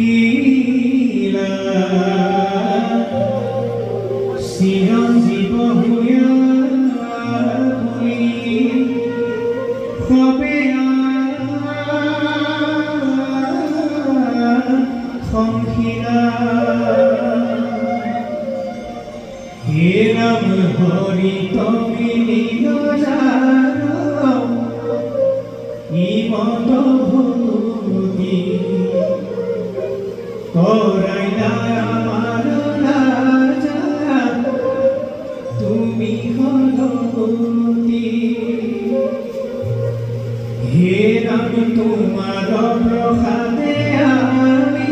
শিকিলা চিৰঞ্জীৱ হৈয়া বুলি সবে সংখিলা হে ৰাম হৰি তুমি লীল জান ইমত ভক্তি কৰাইলা আমাৰ ৰাজা তুমি সদগতি হে ৰাম তোমাৰ প্ৰসাদে আমি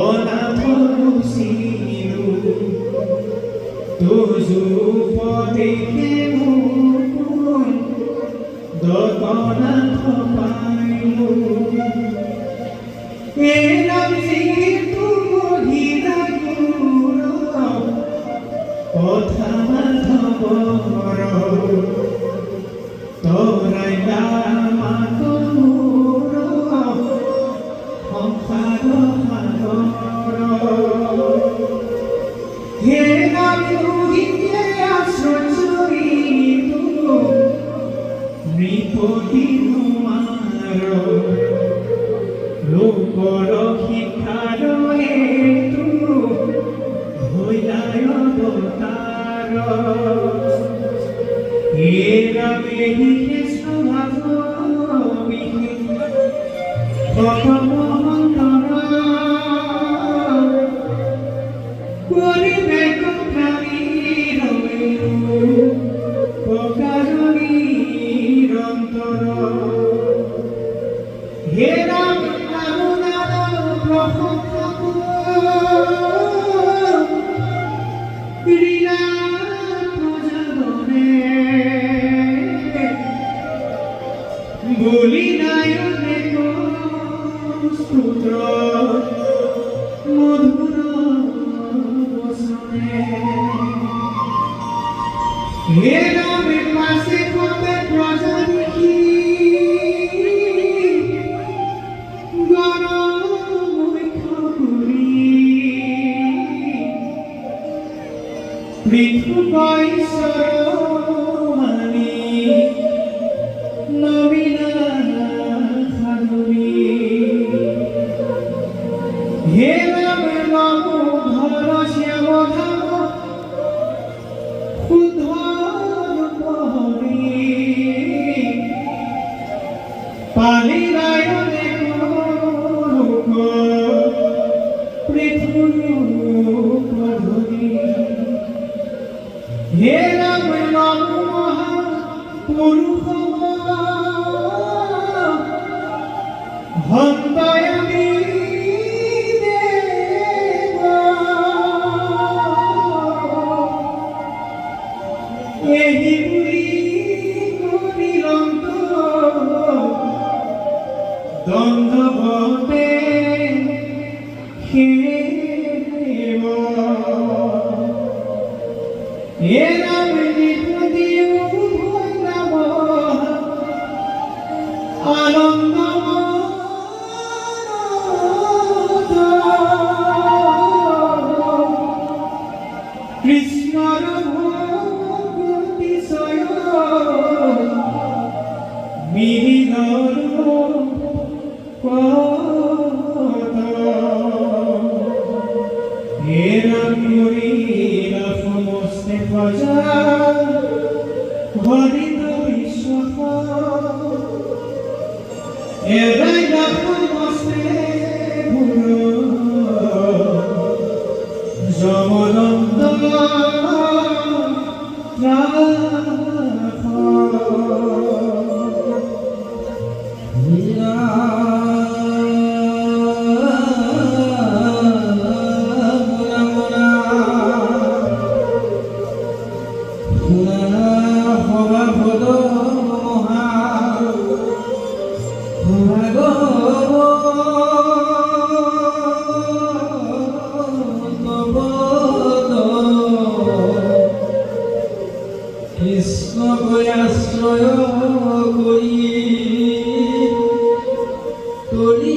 অনাথ গুচিলো তুজু পদেশে মুকুন দতনাথ পাইলো হে ৰাম যিটো মহিলা গুণ কথা মাধৱৰ তৰাইলা মাতমোৰ সংসাৰ সাগৰ হে ৰাম যোগীয়ে আশ্ৰয়িতো নৃপতি তোমাৰ লোকৰ শিক্ষাৰ হেতু হৈলাই অৱতাৰ হে ৰামে বিশেষ পৰিবেশ প্ৰাণীৰ প্ৰকাৰণীৰ অন্তৰ হে ৰাম আপোনাৰ প্ৰশংসা ক্ৰীড়া প্ৰজাবনে বলি নায়নে পুত্ৰ মধুৰ বচনে হে ৰাম পাছে কবে প্ৰজা দেখি পৃথু কৈশৰমানি নবীনা খানুনি হে ৰাম নমো ধৰ শ্যাম ধাম শুদ্ধ ৰূপহৰি পালি ৰায়নে লোক পৃথু ধৰি হে ৰাম নমো মহাপুৰুষ হন্তয়ামি দেৱ এহি বুলি নিৰন্ত দণ্ডৱতে সেৱ হে ৰাম নিপতিও নাম আনন্দ কৃষ্ণৰ ভক্তিশয় মিহিৰৰ পদ হে ৰাম কৰিলা সমস্তে প্ৰজা হৰিত বিশ্বক এৰাইলা সমস্তে ভুৰ যমনন্দ আশ্রয় করি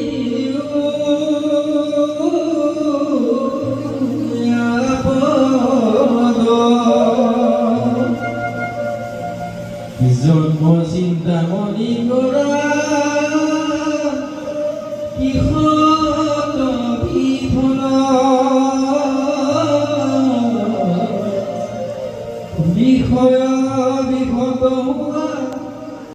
মনি তোরা